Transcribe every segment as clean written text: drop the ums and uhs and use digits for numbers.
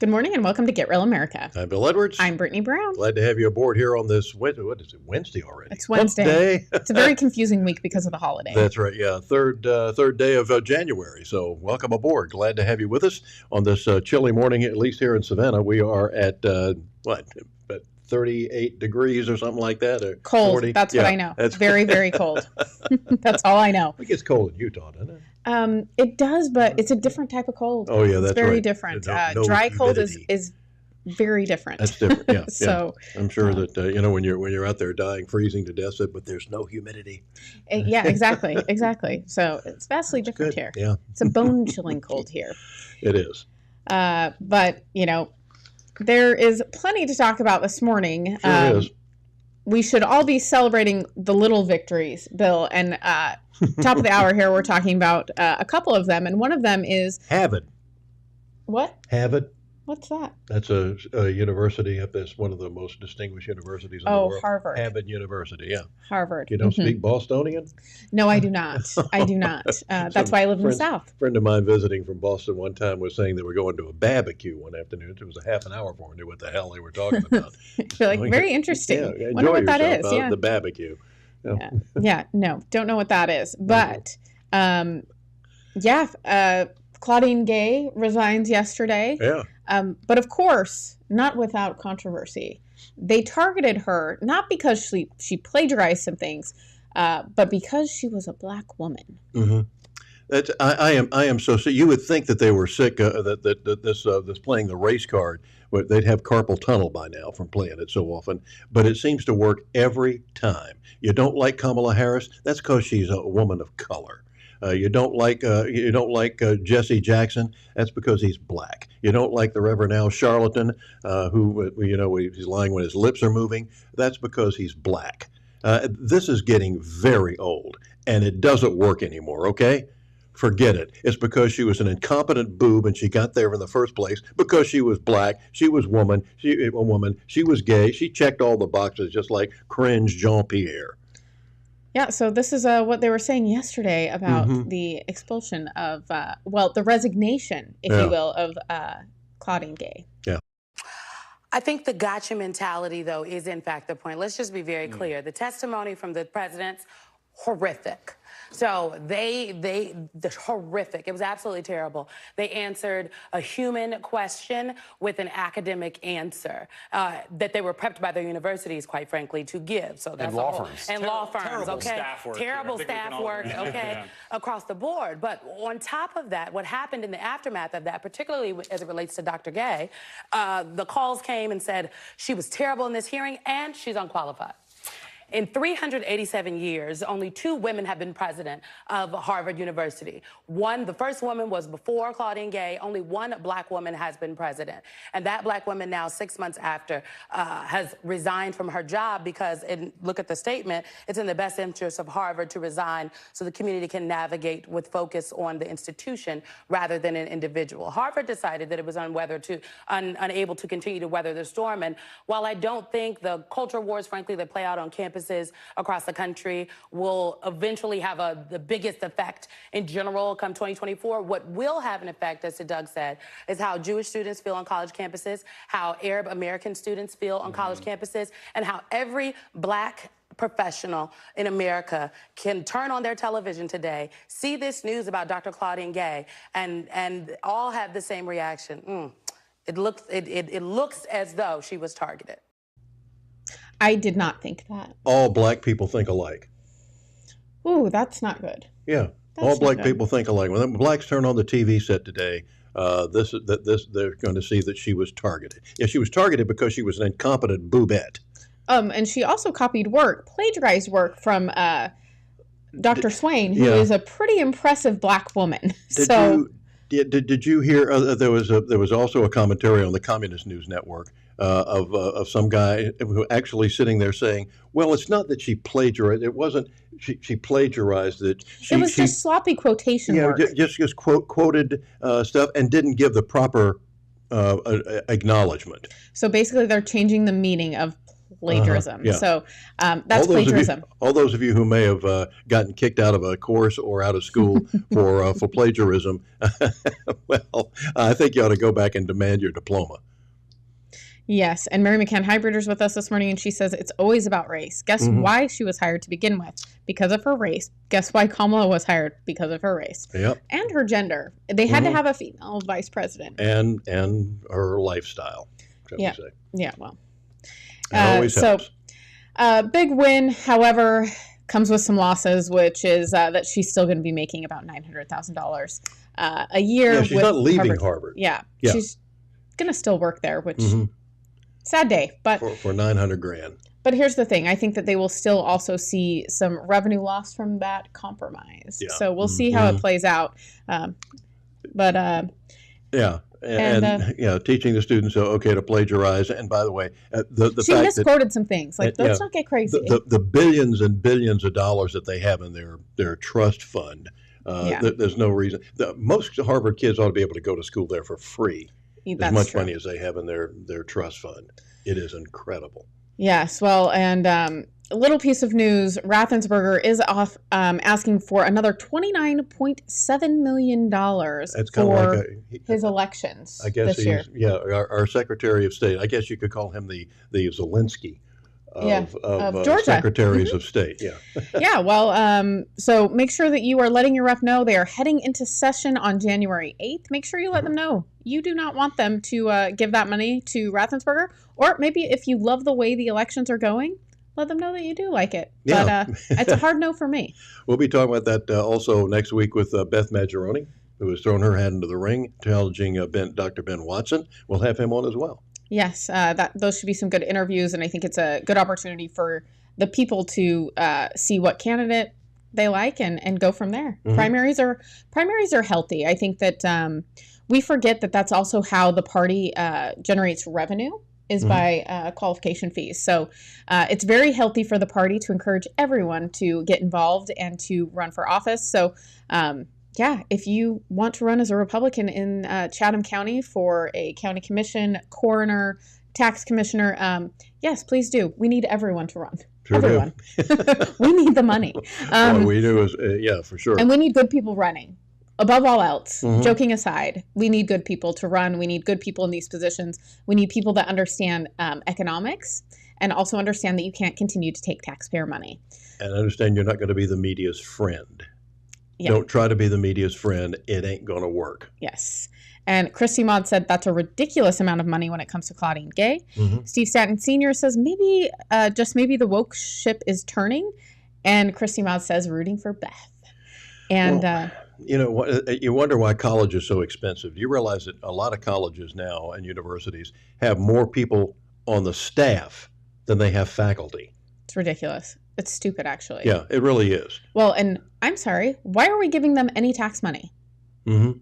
Good morning and welcome to Get Real America. I'm Bill Edwards. I'm Brittany Brown. Glad to have you aboard here on this, what is it, Wednesday already? It's Wednesday. It's a very confusing week because of the holiday. That's right, yeah. Third day of January. So welcome aboard. Glad to have you with us on this chilly morning, at least here in Savannah. We are at, at 38 degrees or something like that? Or cold, 40? That's what I know. That's very, very cold. That's all I know. It gets cold in Utah, doesn't it? It does, but it's a different type of cold. Oh, yeah, that's it's very right. different. No dry cold humidity. is very different. That's different, yeah. So yeah. I'm sure that, when you're out there dying, freezing to death, but there's no humidity. Yeah, exactly. So it's vastly different here. Yeah. It's a bone-chilling cold here. It is. But, there is plenty to talk about this morning. Sure is. We should all be celebrating the little victories, Bill. And top of the hour here, we're talking about a couple of them. And one of them is... Harvard. What? Harvard. What's that? That's a university up there. It's one of the most distinguished universities in the world. Oh, Harvard. Harvard University, yeah. Harvard. You don't speak Bostonian? No, I do not. That's why I live in the South. A friend of mine visiting from Boston one time was saying they were going to a barbecue one afternoon. It was a half an hour for him, knew what the hell they were talking about. You're like, very interesting. Yeah, wonder what that is. Yeah. The barbecue. No, don't know what that is. But, Claudine Gay resigns yesterday. Yeah. But of course, not without controversy. They targeted her not because she plagiarized some things, but because she was a black woman. Mm-hmm. I am so you would think that they were sick that this playing the race card. They'd have carpal tunnel by now from playing it so often, but it seems to work every time. You don't like Kamala Harris? That's because she's a woman of color. You don't like Jesse Jackson? That's because he's black. You don't like the Reverend Al Charlatan, who he's lying when his lips are moving? That's because he's black. This is getting very old, and it doesn't work anymore. Okay, forget it. It's because she was an incompetent boob, and she got there in the first place because she was black. She was a woman. She was gay. She checked all the boxes, just like cringe Jean-Pierre. Yeah, so this is what they were saying yesterday about the expulsion of, the resignation, if you will, of Claudine Gay. Yeah. I think the gotcha mentality, though, is in fact the point. Let's just be very clear. The testimony from the presidents, horrific. So the horrific. It was absolutely terrible. They answered a human question with an academic answer that they were prepped by their universities, quite frankly, to give. So that's and law firms. And law firms, terrible okay? Staff work terrible staff work, okay, across the board. But on top of that, what happened in the aftermath of that, particularly as it relates to Dr. Gay, the calls came and said she was terrible in this hearing and she's unqualified. In 387 years, only 2 women have been president of Harvard University. The first woman was before Claudine Gay. Only 1 black woman has been president. And that black woman now, 6 months after, has resigned from her job because, look at the statement, it's in the best interest of Harvard to resign so the community can navigate with focus on the institution rather than an individual. Harvard decided that it was unable to continue to weather the storm. And while I don't think the culture wars, frankly, that play out on campuses across the country will eventually have the biggest effect in general come 2024. What will have an effect, as Doug said, is how Jewish students feel on college campuses, how Arab American students feel on college campuses, and how every black professional in America can turn on their television today, see this news about Dr. Claudine Gay, and all have the same reaction. It looks as though she was targeted. I did not think that. All black people think alike. Ooh, that's not good. Yeah, all black people think alike. When blacks turn on the TV set today, they're going to see that she was targeted. Yeah, she was targeted because she was an incompetent boobette. And she also plagiarized work from Dr. Swain, who is a pretty impressive black woman. Did you hear? There was also a commentary on the Communist News Network of some guy who actually sitting there saying, "Well, it's not that she plagiarized. It wasn't. She plagiarized it. It was just sloppy quotation work. Just quoted stuff and didn't give the proper acknowledgement." So basically, they're changing the meaning of plagiarism. Yeah. So that's plagiarism. All those of you who may have gotten kicked out of a course or out of school for plagiarism, well, I think you ought to go back and demand your diploma. Yes, and Mary McCann Hybrider's with us this morning, and she says it's always about race. Guess why she was hired to begin with? Because of her race. Guess why Kamala was hired? Because of her race. Yep. And her gender. They had to have a female vice president. And her lifestyle, shall we say. Yeah, well. It always helps. Big win, however, comes with some losses, which is that she's still going to be making about $900,000 a year. Yeah, she's not leaving Harvard. Yeah, she's going to still work there, which... Sad day, but for $900,000. But here's the thing: I think that they will still also see some revenue loss from that compromise. Yeah. So we'll see how it plays out. Teaching the students okay to plagiarize. And by the way, she misquoted some things. Like let's not get crazy. The billions and billions of dollars that they have in their trust fund. There's no reason. Most Harvard kids ought to be able to go to school there for free. As much money as they have in their trust fund. It is incredible. Yes, well, and a little piece of news, Raffensperger is off asking for another $29.7 million for his elections this year. Yeah, our Secretary of State. I guess you could call him the Zelensky of Georgia. Secretaries of State. Yeah. Yeah. Well, so make sure that you are letting your rep know they are heading into session on January 8th. Make sure you let them know you do not want them to give that money to Raffensperger, or maybe if you love the way the elections are going, let them know that you do like it. Yeah. But it's a hard no for me. We'll be talking about that also next week with Beth Maggioroni, who has thrown her hat into the ring, challenging Dr. Ben Watson. We'll have him on as well. Yes, those should be some good interviews, and I think it's a good opportunity for the people to see what candidate they like and go from there. Primaries are healthy. I think that we forget that that's also how the party generates revenue is by qualification fees. So it's very healthy for the party to encourage everyone to get involved and to run for office. So if you want to run as a Republican in Chatham County for a county commission, coroner, tax commissioner, yes, please do. We need everyone to run. Sure everyone. We need the money. We do, for sure. And we need good people running. Above all else, joking aside, we need good people to run. We need good people in these positions. We need people that understand economics and also understand that you can't continue to take taxpayer money. And understand you're not going to be the media's friend. Yeah. Don't try to be the media's friend. It ain't going to work. Yes. And Christy Maud said that's a ridiculous amount of money when it comes to Claudine Gay. Steve Stanton Sr. says maybe, just maybe the woke ship is turning. And Christy Maud says rooting for Beth. And, you wonder why college is so expensive. Do you realize that a lot of colleges now and universities have more people on the staff than they have faculty? It's ridiculous. It's stupid, actually. Yeah, it really is. Well, and I'm sorry, why are we giving them any tax money?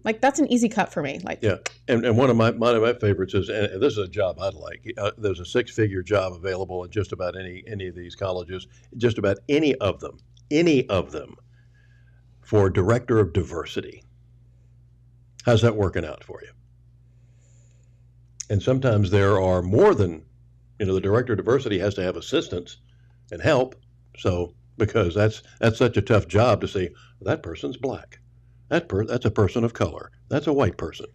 Like, that's an easy cut for me. Like, yeah, and one of my favorites is, and this is a job I'd like. There's a 6-figure job available at just about any of these colleges, just about any of them, for director of diversity. How's that working out for you? And sometimes there are more than, the director of diversity has to have assistants and help. So, because that's such a tough job to say, that person's black. That's a person of color. That's a white person.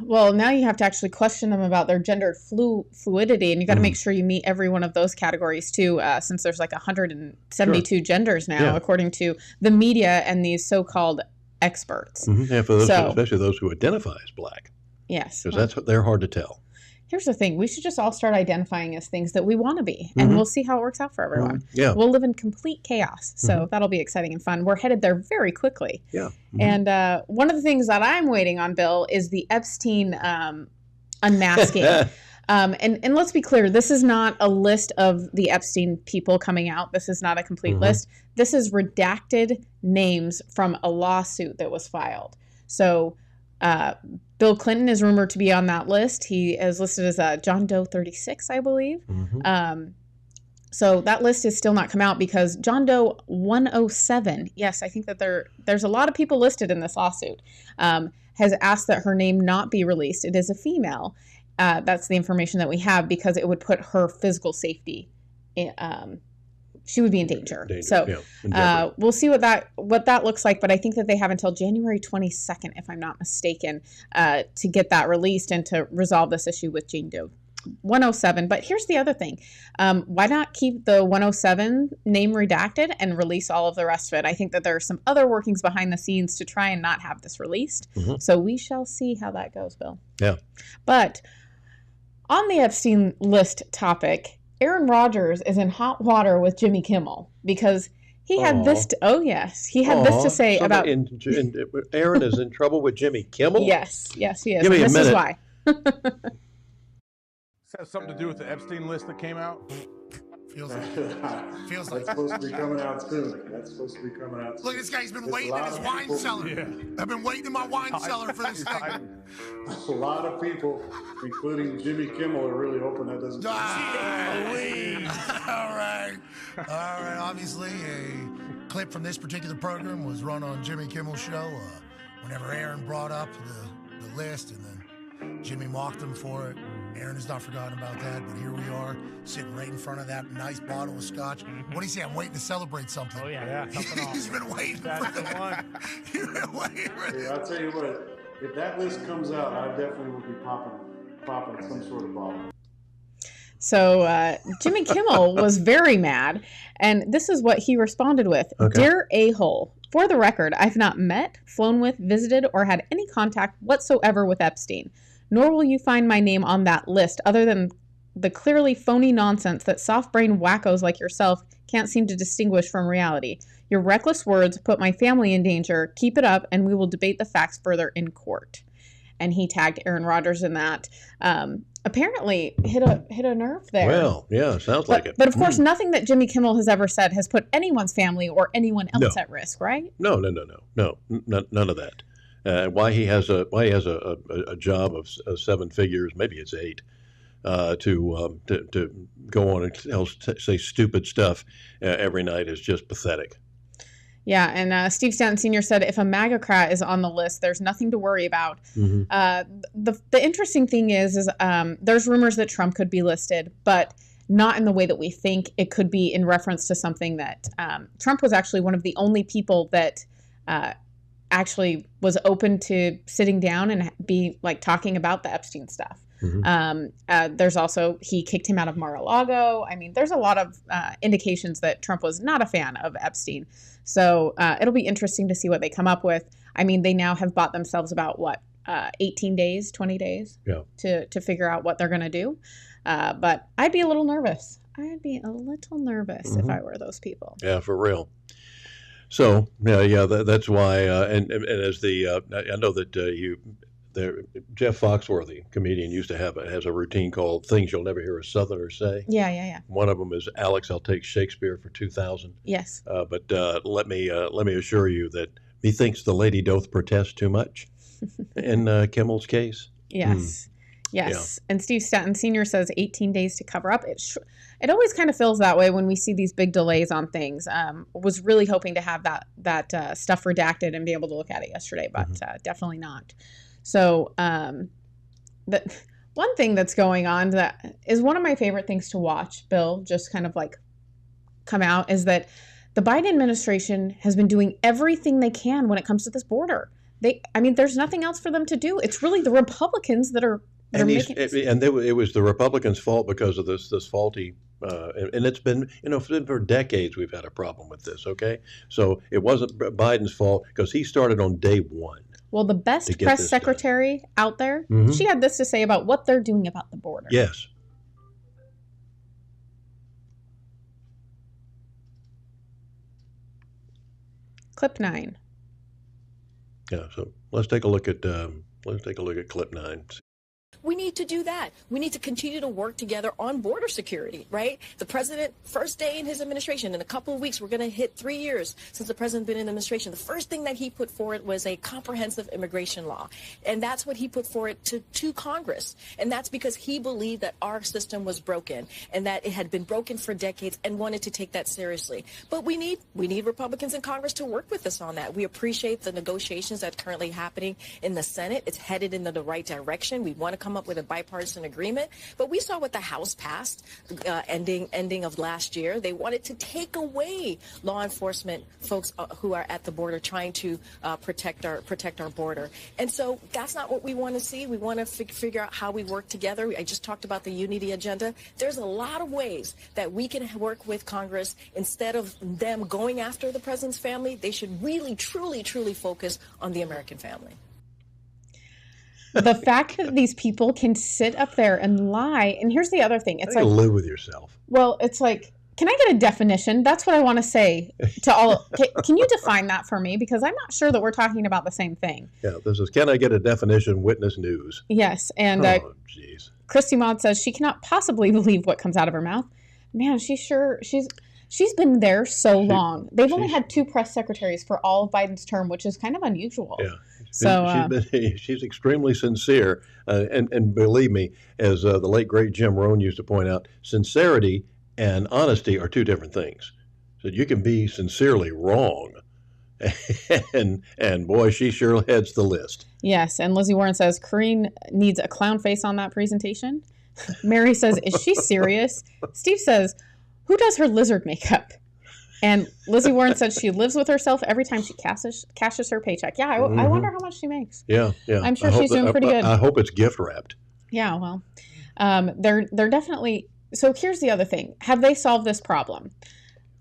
Well, now you have to actually question them about their gender fluidity, and you got to make sure you meet every one of those categories too, since there's like 172 genders now, according to the media and these so-called experts. Yeah, for those, especially those who identify as black. Yes, because they're hard to tell. Here's the thing. We should just all start identifying as things that we want to be, and we'll see how it works out for everyone. Yeah. We'll live in complete chaos, so that'll be exciting and fun. We're headed there very quickly. Yeah. And one of the things that I'm waiting on, Bill, is the Epstein unmasking. And let's be clear, this is not a list of the Epstein people coming out. This is not a complete list. This is redacted names from a lawsuit that was filed. So Bill Clinton is rumored to be on that list. He is listed as John Doe 36, I believe. So that list is still not come out because John Doe 107, yes, I think that there's a lot of people listed in this lawsuit, has asked that her name not be released. It is a female. That's the information that we have because it would put her physical safety she would be in danger. So yeah, we'll see what that looks like. But I think that they have until January 22nd, if I'm not mistaken, to get that released and to resolve this issue with Jane Doe 107. But here's the other thing. Why not keep the 107 name redacted and release all of the rest of it? I think that there are some other workings behind the scenes to try and not have this released. So we shall see how that goes, Bill. Yeah. But on the Epstein list topic, Aaron Rodgers is in hot water with Jimmy Kimmel because he had this. He had this to say about. Aaron is in trouble with Jimmy Kimmel. Yes, he is. Give me a minute. This is why. This has something to do with the Epstein list that came out. Feels like that's supposed to be coming out soon. Look, this guy's been waiting in his wine cellar. Yeah. I've been waiting in my wine cellar for this thing. A lot of people, including Jimmy Kimmel, are really hoping that doesn't. All right. Obviously, a clip from this particular program was run on Jimmy Kimmel's show. Whenever Aaron brought up the list, and then Jimmy mocked him for it. Aaron has not forgotten about that, but here we are, sitting right in front of that nice bottle of scotch. What do you say? I'm waiting to celebrate something. Oh, yeah. He's been waiting. That's the one. He's been waiting. Yeah, I'll tell you what, if that list comes out, I definitely will be popping some sort of bottle. So Jimmy Kimmel was very mad, and this is what he responded with. Dear a-hole, for the record, I've not met, flown with, visited, or had any contact whatsoever with Epstein. Nor will you find my name on that list other than the clearly phony nonsense that soft-brained wackos like yourself can't seem to distinguish from reality. Your reckless words put my family in danger. Keep it up, and we will debate the facts further in court. And he tagged Aaron Rodgers in that. Apparently hit a nerve there. Well, yeah, sounds like it. But of course, nothing that Jimmy Kimmel has ever said has put anyone's family or anyone else at risk, right? No, none of that. Why he has a job of 7 figures, maybe it's 8, to go on and say stupid stuff every night is just pathetic. Yeah, and Steve Stanton Sr. said if a MAGA-crat is on the list, there's nothing to worry about. The interesting thing is there's rumors that Trump could be listed, but not in the way that we think. It could be in reference to something that Trump was actually one of the only people that actually was open to sitting down and be like talking about the Epstein stuff. There's also, he kicked him out of Mar-a-Lago. I mean, there's a lot of indications that Trump was not a fan of Epstein. So it'll be interesting to see what they come up with. I mean, they now have bought themselves about 18 days, 20 days to figure out what they're going to do. But I'd be a little nervous. If I were those people. Yeah, for real. So that's why, and as I know that Jeff Foxworthy, comedian, has a routine called "Things You'll Never Hear a Southerner Say." Yeah. One of them is, "Alex, I'll take Shakespeare for 2,000." Yes. But let me assure you that he thinks the lady doth protest too much in Kimmel's case. Yes. Yes. Yeah. And Steve Stanton Sr. says 18 days to cover up. It always kind of feels that way when we see these big delays on things. Was really hoping to have that stuff redacted and be able to look at it yesterday, but definitely not. So one thing that's going on that is one of my favorite things to watch, Bill, just kind of like come out, is that the Biden administration has been doing everything they can when it comes to this border. There's nothing else for them to do. It's really the Republicans that are it was the Republicans' fault because of this faulty, and it's been for decades we've had a problem with this. Okay, so it wasn't Biden's fault because he started on day one. Well, the best press secretary out there, she had this to say about what they're doing about the border. Yes. Clip 9. Yeah. So let's take a look at clip 9. We need to do that. We need to continue to work together on border security, right? The president, first day in his administration, in a couple of weeks, we're going to hit 3 years since the president's been in administration. The first thing that he put forward was a comprehensive immigration law. And that's what he put forward to Congress. And that's because he believed that our system was broken and that it had been broken for decades and wanted to take that seriously. But we need Republicans in Congress to work with us on that. We appreciate the negotiations that are currently happening in the Senate. It's headed in the right direction. We want to come come up with a bipartisan agreement. But we saw what the House passed ending of last year. They wanted to take away law enforcement folks who are at the border trying to protect our border. And so that's not what we want to see. We want to figure out how we work together. I just talked about the unity agenda. There's a lot of ways that we can work with Congress. Instead of them going after the president's family, they should really, truly, truly focus on the American family. The fact that these people can sit up there and lie, and here's the other thing. It's like, live with yourself. Well, it's like, can I get a definition? That's what I want to say to all. Can you define that for me? Because I'm not sure that we're talking about the same thing. Yeah, this is, can I get a definition, witness news? Yes, and jeez. Christy Maud says she cannot possibly believe what comes out of her mouth. Man, she's been there so long. They've only had 2 press secretaries for all of Biden's term, which is kind of unusual. Yeah. So she's extremely sincere, and believe me, as the late great Jim Rohn used to point out, sincerity and honesty are 2 different things. So you can be sincerely wrong, and boy, she sure heads the list. Yes, and Lizzie Warren says Karine needs a clown face on that presentation. Mary says, is she serious? Steve says, who does her lizard makeup? And Lizzie Warren said she lives with herself every time she cashes her paycheck. Yeah, I wonder how much she makes. Yeah. I'm sure she's doing pretty good. I hope it's gift wrapped. Yeah, well, they're definitely. So here's the other thing. Have they solved this problem?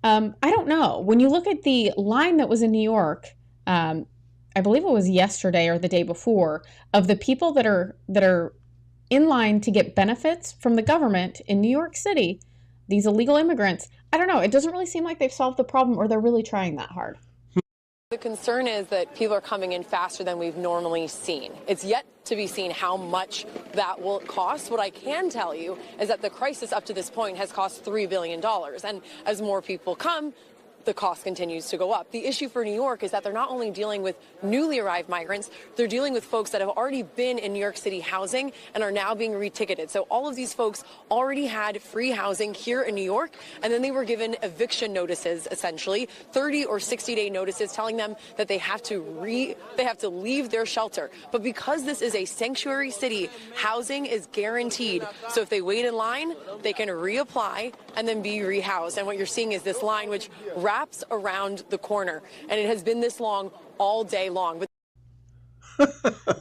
I don't know. When you look at the line that was in New York, I believe it was yesterday or the day before, of the people that are in line to get benefits from the government in New York City, these illegal immigrants, I don't know. It doesn't really seem like they've solved the problem, or they're really trying that hard. The concern is that people are coming in faster than we've normally seen. It's yet to be seen how much that will cost. What I can tell you is that the crisis up to this point has cost $3 billion. And as more people come, the cost continues to go up. The issue for New York is that they're not only dealing with newly arrived migrants, they're dealing with folks that have already been in New York City housing and are now being reticketed. So all of these folks already had free housing here in New York, and then they were given eviction notices, essentially 30 or 60-day notices telling them that they have to leave their shelter. But because this is a sanctuary city, housing is guaranteed. So if they wait in line, they can reapply and then be rehoused. And what you're seeing is this line which wraps around the corner, and it has been this long all day long. Isn't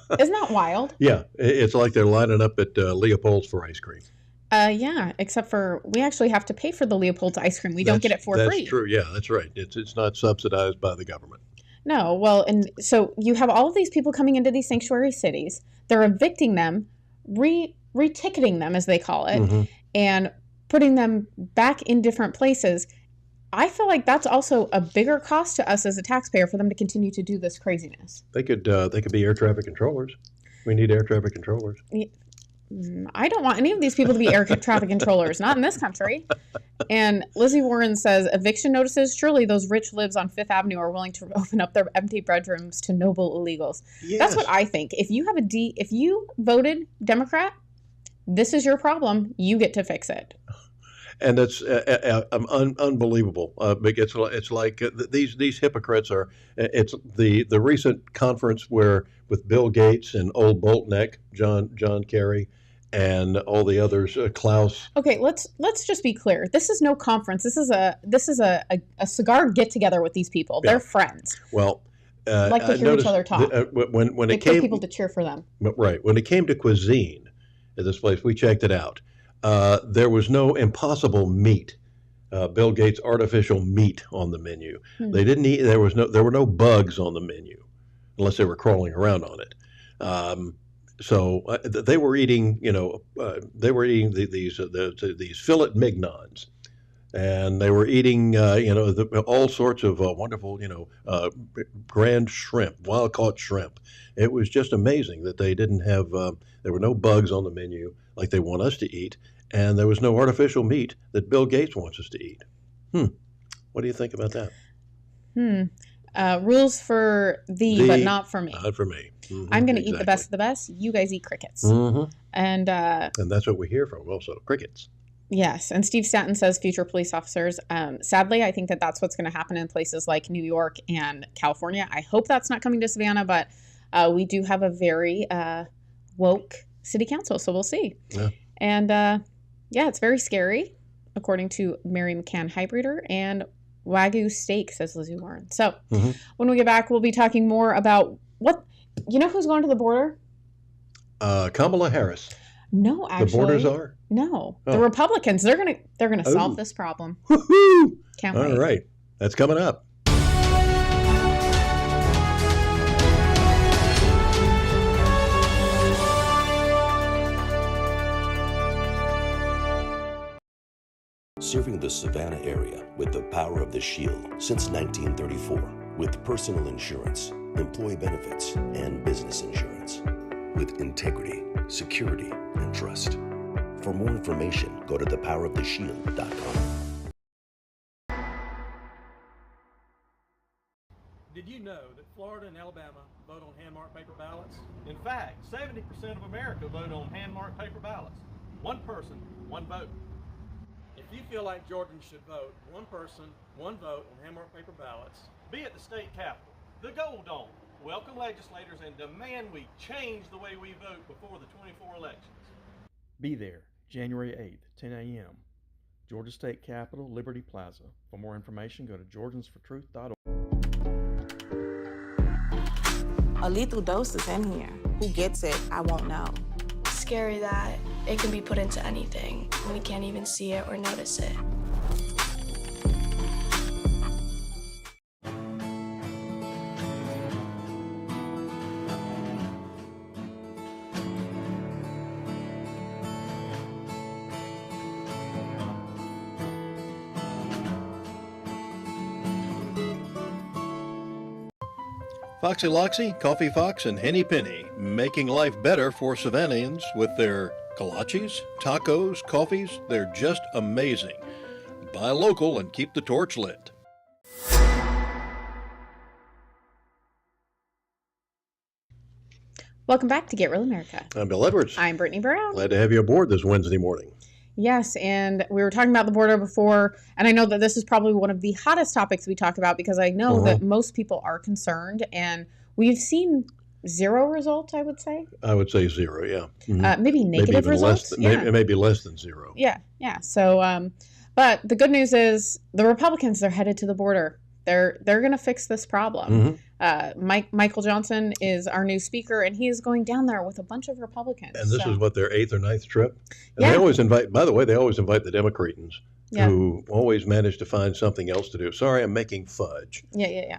that wild? Yeah, it's like they're lining up at Leopold's for ice cream. Yeah, except for we actually have to pay for the Leopold's ice cream. We don't get it for free. That's true. Yeah, that's right. It's not subsidized by the government. No, well, and so you have all of these people coming into these sanctuary cities. They're evicting them, reticketing them, as they call it, and putting them back in different places. I feel like that's also a bigger cost to us as a taxpayer for them to continue to do this craziness. They could be air traffic controllers. We need air traffic controllers. I don't want any of these people to be air traffic controllers, not in this country. And Lizzie Warren says eviction notices, surely those rich libs on Fifth Avenue are willing to open up their empty bedrooms to noble illegals. Yes. That's what I think. If you voted Democrat, this is your problem. You get to fix it. And that's unbelievable. It's like these hypocrites are. It's the recent conference with Bill Gates and old Boltneck, John Kerry, and all the others, Klaus. Okay, let's just be clear. This is no conference. This is a cigar get together with these people. They're friends. Well, like to hear each other talk. When they it came, put people to cheer for them. Right. When it came to cuisine at this place, we checked it out. There was no impossible meat, Bill Gates' artificial meat on the menu. They didn't eat. There were no bugs on the menu, unless they were crawling around on it. So they were eating, these fillet mignons, and they were eating, all sorts of wonderful, grand shrimp, wild caught shrimp. It was just amazing that they didn't have. There were no bugs on the menu like they want us to eat, and there was no artificial meat that Bill Gates wants us to eat. What do you think about that? Rules for thee, but not for me. Not for me. I'm going to eat the best of the best. You guys eat crickets. And that's what we hear from also, crickets. Yes. And Steve Stanton says future police officers. Sadly, I think that's what's going to happen in places like New York and California. I hope that's not coming to Savannah, but we do have a very woke city council. So we'll see. Yeah. And it's very scary, according to Mary McCann Hybreeder and Wagyu Steak, says Lizzie Warren. So when we get back, we'll be talking more about who's going to the border? Kamala Harris. No, actually. The border czar? No. Oh. The Republicans, they're gonna solve this problem. Woohoo! Can't wait. All right. That's coming up. Serving the Savannah area with the power of the Shield since 1934 with personal insurance, employee benefits, and business insurance. With integrity, security, and trust. For more information, go to thepoweroftheshield.com. Did you know that Florida and Alabama vote on hand-marked paper ballots? In fact, 70% of America vote on hand-marked paper ballots. One person, one vote. If you feel like Georgians should vote, one person, one vote on hand-marked paper ballots, be at the state capitol, the Gold Dome, welcome legislators and demand we change the way we vote before the 24 elections. Be there, January 8th, 10 a.m., Georgia State Capitol, Liberty Plaza. For more information, go to georgiansfortruth.org. A lethal dose is in here. Who gets it, I won't know. Scary that it can be put into anything. We can't even see it or notice it. Foxy Loxy, Coffee Fox, and Henny Penny, making life better for Savannahans with their kolaches, tacos, coffees. They're just amazing. Buy local and keep the torch lit. Welcome back to Get Real America. I'm Bill Edwards. I'm Brittany Brown. Glad to have you aboard this Wednesday morning. Yes, and we were talking about the border before, and I know that this is probably one of the hottest topics we talk about because I know that most people are concerned, and we've seen zero results, I would say. I would say zero, yeah. Maybe negative results. Maybe less than zero. Yeah. So, but the good news is the Republicans are headed to the border. They're going to fix this problem. Michael Johnson is our new speaker, and he is going down there with a bunch of Republicans. And this is what, their 8th or 9th trip? And yeah. They always invite, by the way, they always invite the Democratans who always manage to find something else to do. Sorry, I'm making fudge. Yeah.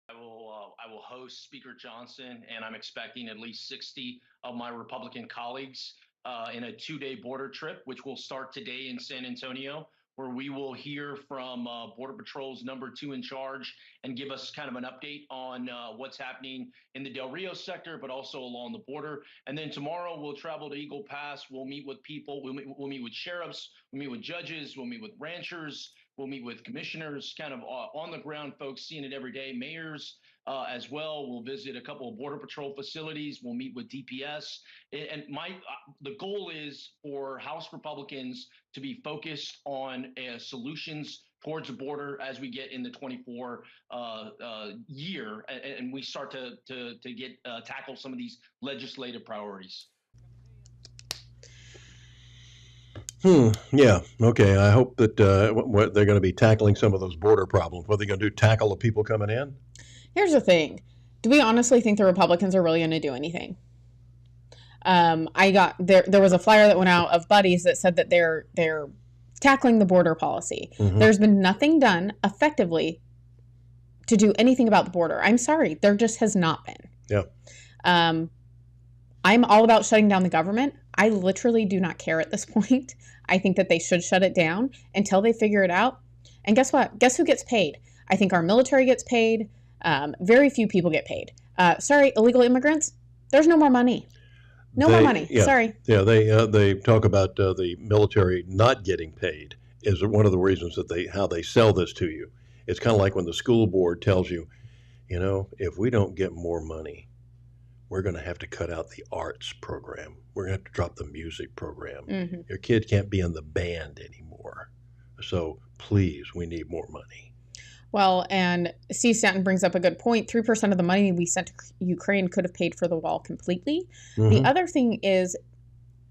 I will host Speaker Johnson, and I'm expecting at least 60 of my Republican colleagues in a 2-day border trip, which will start today in San Antonio, where we will hear from Border Patrol's number 2 in charge and give us kind of an update on what's happening in the Del Rio sector, but also along the border. And then tomorrow we'll travel to Eagle Pass. We'll meet with people. We'll meet with sheriffs. We'll meet with judges. We'll meet with ranchers. We'll meet with commissioners, kind of on the ground folks seeing it every day, mayors as well. We'll visit a couple of Border Patrol facilities. We'll meet with DPS. And the goal is for House Republicans to be focused on solutions towards the border as we get in the 24 year, and we start to get tackle some of these legislative priorities. Yeah. Okay. I hope that what they're going to be tackling some of those border problems. What are they going to do? Tackle the people coming in? Here's the thing. Do we honestly think the Republicans are really going to do anything? There was a flyer that went out of buddies that said that they're tackling the border policy. There's been nothing done effectively to do anything about the border. I'm sorry. There just has not been. Yeah. I'm all about shutting down the government. I literally do not care at this point. I think that they should shut it down until they figure it out. And guess what? Guess who gets paid? I think our military gets paid. Very few people get paid. Sorry, illegal immigrants, there's no more money. More money. Yeah, sorry. Yeah, they talk about the military not getting paid is one of the reasons that how they sell this to you. It's kind of like when the school board tells you, if we don't get more money, we're going to have to cut out the arts program. We're going to have to drop the music program. Your kid can't be in the band anymore. So please, we need more money. Well, and Steve Stanton brings up a good point. 3% of the money we sent to Ukraine could have paid for the wall completely. The other thing is,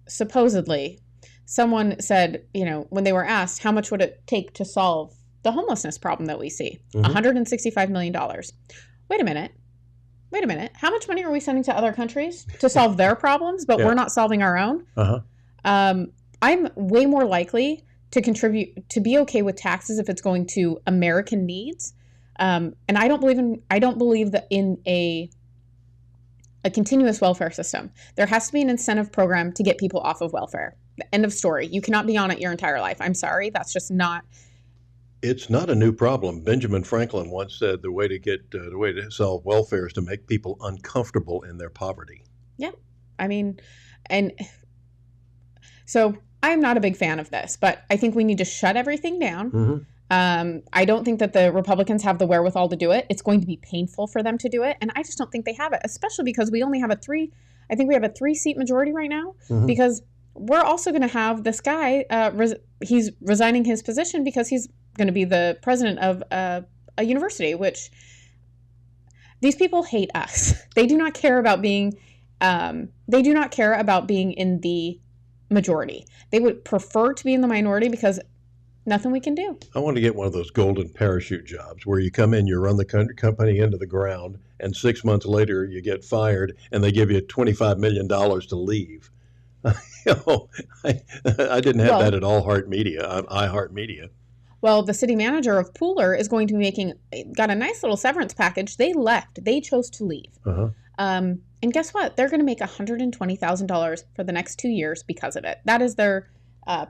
supposedly, someone said, when they were asked, how much would it take to solve the homelessness problem that we see? $165 million. Wait a minute. How much money are we sending to other countries to solve their problems, but we're not solving our own? I'm way more likely to contribute, to be okay with taxes if it's going to American needs. And I don't believe that in a continuous welfare system. There has to be an incentive program to get people off of welfare. End of story. You cannot be on it your entire life. I'm sorry. That's just not. It's not a new problem. Benjamin Franklin once said the way to solve welfare is to make people uncomfortable in their poverty. Yeah. I mean, and so I'm not a big fan of this, but I think we need to shut everything down. I don't think that the Republicans have the wherewithal to do it. It's going to be painful for them to do it. And I just don't think they have it, especially because we only have a 3-seat majority right now, because we're also going to have this guy, he's resigning his position because he's going to be the president of a university, which these people hate us. They do not care about being in the majority. They would prefer to be in the minority because nothing we can do. I want to get one of those golden parachute jobs where you come in, you run the company into the ground, and 6 months later you get fired and they give you $25 million to leave. I didn't have that at iHeartMedia. Well, the city manager of Pooler is going to be got a nice little severance package. They left. They chose to leave. And guess what? They're going to make $120,000 for the next 2 years because of it. That is their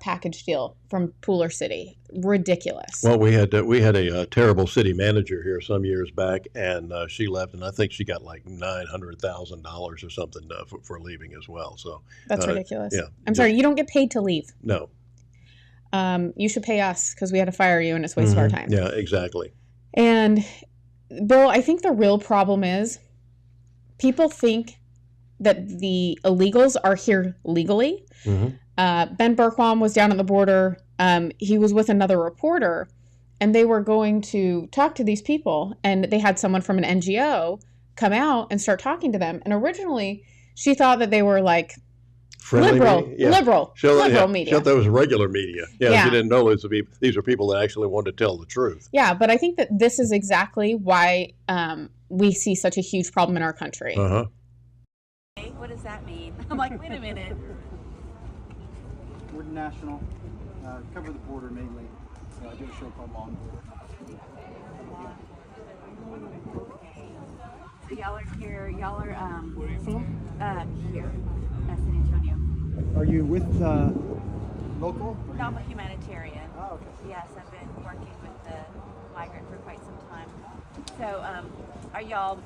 package deal from Pooler City. Ridiculous. Well, we had a terrible city manager here some years back, and she left, and I think she got like $900,000 or something for leaving as well. So that's ridiculous. Yeah, I'm sorry, you don't get paid to leave. No. You should pay us because we had to fire you, and it's a waste of our time. Yeah, exactly. And Bill, I think the real problem is people think that the illegals are here legally. Ben Bergquam was down at the border. He was with another reporter, and they were going to talk to these people, and they had someone from an NGO come out and start talking to them. And originally, she thought that they were like liberal media. She thought that was regular media. Yeah, she didn't know these are people that actually wanted to tell the truth. Yeah, but I think that this is exactly why we see such a huge problem in our country. What does that mean? I'm like, wait a minute. We're national, cover the border mainly. I do a show called Law and Order. So y'all are here, here at San Antonio. Are you with local? No, I'm a humanitarian. Oh, okay. Yes, I've been working with the migrant for quite some time. So are y'all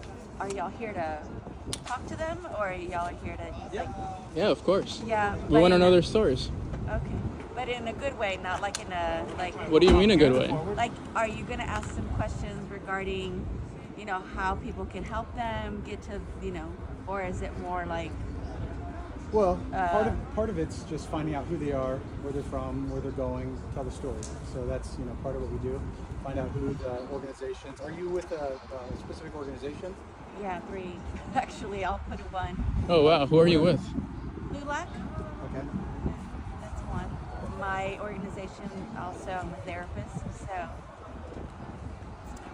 here to talk to them, or y'all are here to Yeah, of course. Yeah. We want to know their stories. Okay. But in a good way, not like in a What do you mean a good way? Like, are you going to ask some questions regarding, how people can help them get to, or is it more like? Well, part of it's just finding out who they are, where they're from, where they're going, tell the story. So that's part of what we do. Find out who the organizations. Are you with a specific organization? Yeah, 3. Actually, I'll put 1. Oh wow, who are you with? LULAC. Okay. That's 1. My organization, also, I'm a therapist, so I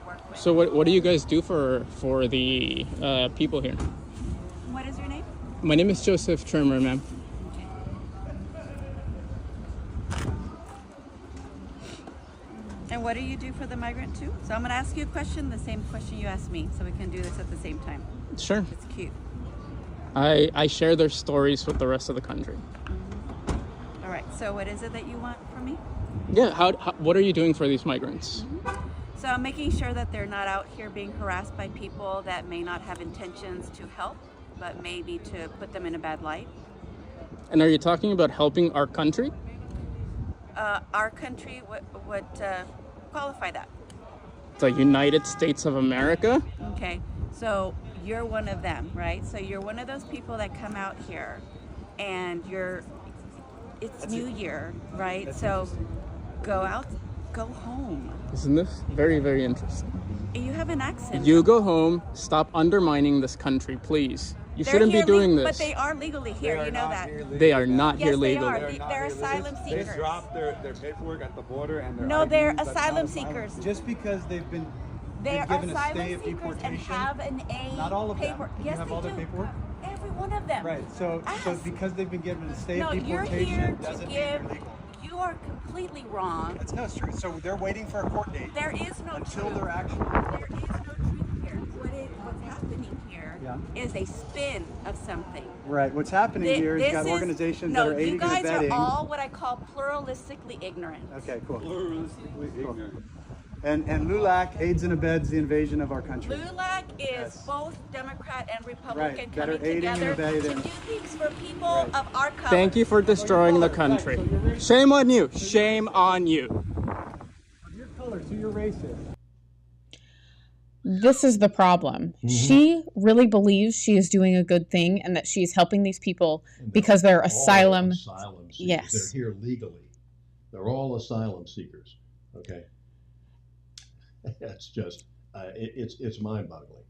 work with. So what do you guys do for the people here? What is your name? My name is Joseph Trimmer, ma'am. Okay. And what do you do for the migrant too? So I'm going to ask you a question, the same question you asked me, so we can do this at the same time. Sure. It's cute. I share their stories with the rest of the country. All right. So what is it that you want from me? Yeah. What are you doing for these migrants? So I'm making sure that they're not out here being harassed by people that may not have intentions to help, but maybe to put them in a bad light. And are you talking about helping our country? Our country would qualify that. The United States of America? Okay, so you're one of them, right? So you're one of those people that come out here and it's New Year, right? So go out Go home. Isn't this very, very interesting? You have an accent. You go home. Stop undermining this country, please. You They're shouldn't be here doing But this. they are legally here, you know that. They are not here Yes, they legally. are. They're asylum seekers. They dropped their paperwork at the border and their No, they're IDs. That's not asylum seekers. Just because they've been They're given a stay asylum of seekers and deportation. have an A Not all of paper. them. Yes, You have they all their do. paperwork? Every one of them. Right. So because they've been given a stay No, of you're deportation here to doesn't mean give. they're legal. You are completely wrong. That's no true. So they're waiting for a court date. There is no until truth. they're actually. There is no truth here. What's happening here is a spin of something. Right. What's happening here is you got organizations that are aiding and abetting. No, you guys are all what I call pluralistically ignorant. Okay, cool. Pluralistically ignorant. And LULAC aids and abets the invasion of our country. LULAC is both Democrat and Republican Right, that are coming aiding and together to abetting. do things for people of our color. Thank you for destroying the country. Shame on you. Shame on you. Your color, so you're racist. This is the problem. She really believes she is doing a good thing and that she's helping these people because they're asylum seekers. Yes. They're here legally. They're all asylum seekers. Okay. That's just, it's mind-boggling.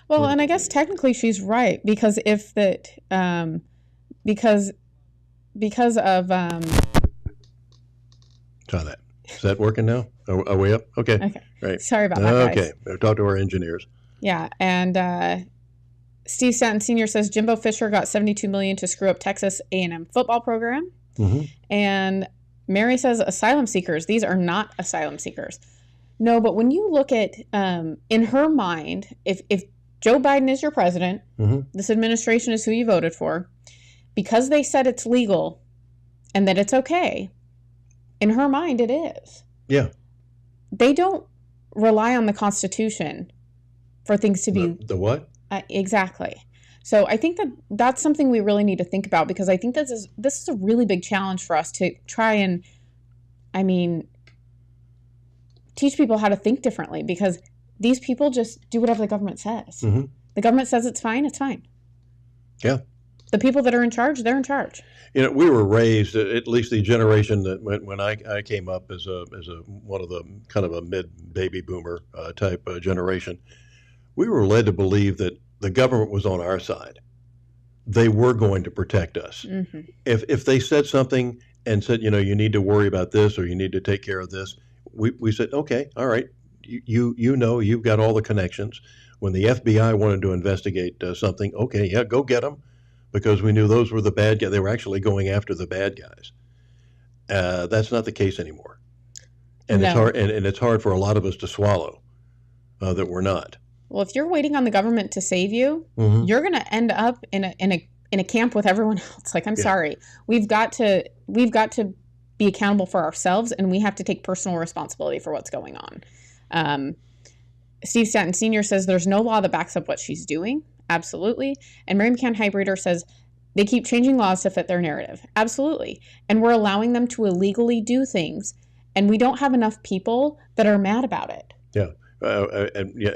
Well, and I guess technically she's right because if that, because of Try that. Is that working now? Are we up? Okay. Okay. Right. Sorry about that, guys. Okay. Talk to our engineers. Yeah, and Steve Stanton Sr. says Jimbo Fisher got $72 million to screw up Texas A&M football program, and Mary says asylum seekers. These are not asylum seekers. No, but when you look at in her mind, if Joe Biden is your president, this administration is who you voted for, because they said it's legal and that it's okay. In her mind, it is. Yeah. They don't rely on the Constitution for things to be... The what? Exactly. So I think that that's something we really need to think about because I think this is a really big challenge for us to try and, teach people how to think differently because these people just do whatever the government says. The government says it's fine, it's fine. Yeah. The people that are in charge, they're in charge. You know, we were raised, at least the generation that when I came up as one of the kind of a mid-baby boomer type generation, we were led to believe that the government was on our side. They were going to protect us. If they said something and said, you need to worry about this or you need to take care of this, we said, okay, all right, you've got all the connections. When the FBI wanted to investigate something, okay, yeah, go get them. Because we knew those were the bad guys. They were actually going after the bad guys. That's not the case anymore. And it's hard. And it's hard for a lot of us to swallow that we're not. Well, if you're waiting on the government to save you, you're going to end up in a camp with everyone else. Like, I'm sorry, we've got to be accountable for ourselves, and we have to take personal responsibility for what's going on. Steve Stanton Sr. says there's no law that backs up what she's doing. Absolutely. And Mary McCann Highbreeder says they keep changing laws to fit their narrative. Absolutely. And we're allowing them to illegally do things. And we don't have enough people that are mad about it. Yeah.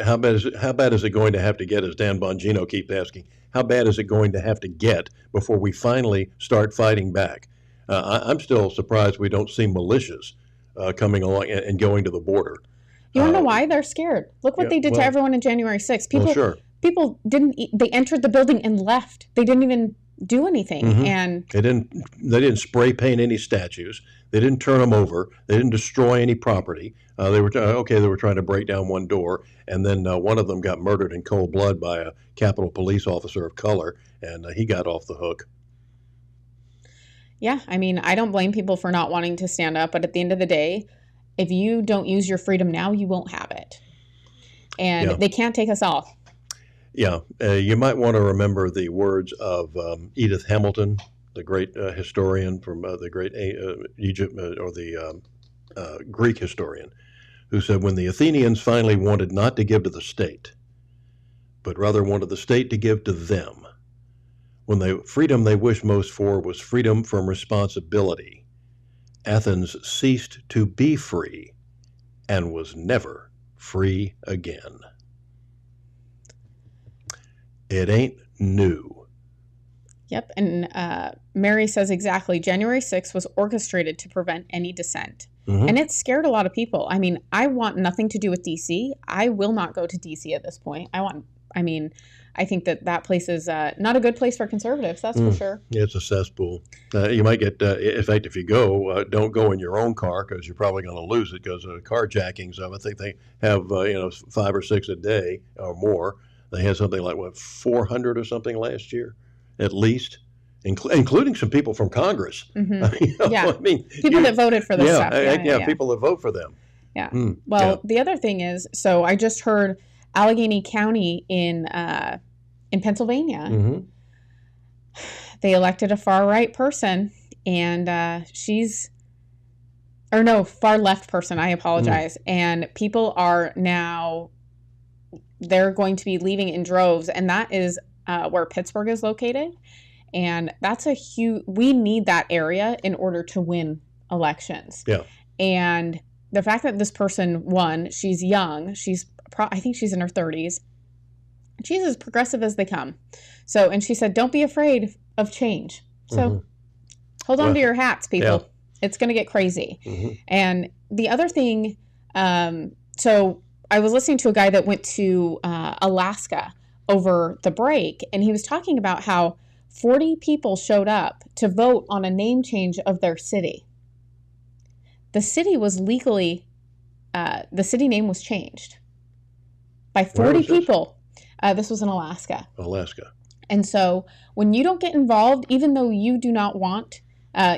How bad is it going to have to get, as Dan Bongino keeps asking, how bad is it going to have to get before we finally start fighting back? I'm still surprised we don't see militias coming along and going to the border. You want to know why? They're scared. Look what they did to everyone in January 6th. People they entered the building and left. They didn't even do anything. And they didn't spray paint any statues. They didn't turn them over. They didn't destroy any property. They were trying to break down one door, and then one of them got murdered in cold blood by a Capitol Police officer of color, and he got off the hook. Yeah, I don't blame people for not wanting to stand up, but at the end of the day, if you don't use your freedom now, you won't have it. And they can't take us all. Yeah, you might want to remember the words of Edith Hamilton, the great historian from the great Egypt, or the Greek historian, who said, when the Athenians finally wanted not to give to the state, but rather wanted the state to give to them, when the freedom they wished most for was freedom from responsibility, Athens ceased to be free and was never free again. It ain't new. Yep. And Mary says exactly, January 6th was orchestrated to prevent any dissent. And it scared a lot of people. I mean, I want nothing to do with DC. I will not go to DC at this point. I think that place is not a good place for conservatives. That's for sure. Yeah, it's a cesspool. You might get, in fact, if you go, don't go in your own car because you're probably going to lose it because of carjackings. I think they have, 5 or 6 a day or more. They had something like, 400 or something last year, at least, including some people from Congress. People that voted for this stuff. Yeah, people that vote for them. Yeah. The other thing is, so I just heard Allegheny County in Pennsylvania, they elected a far right person, and far left person. I apologize. And people are now, they're going to be leaving in droves, and that is where Pittsburgh is located. And that's we need that area in order to win elections. Yeah. And the fact that this person won, she's young, I think she's in her 30s. She's as progressive as they come. So, and she said, don't be afraid of change. So hold on to your hats, people. Yeah. It's going to get crazy. And the other thing, so I was listening to a guy that went to Alaska over the break, and he was talking about how 40 people showed up to vote on a name change of their city. The city was legally, the city name was changed by 40 people. This was in Alaska. And so when you don't get involved, even though you do not want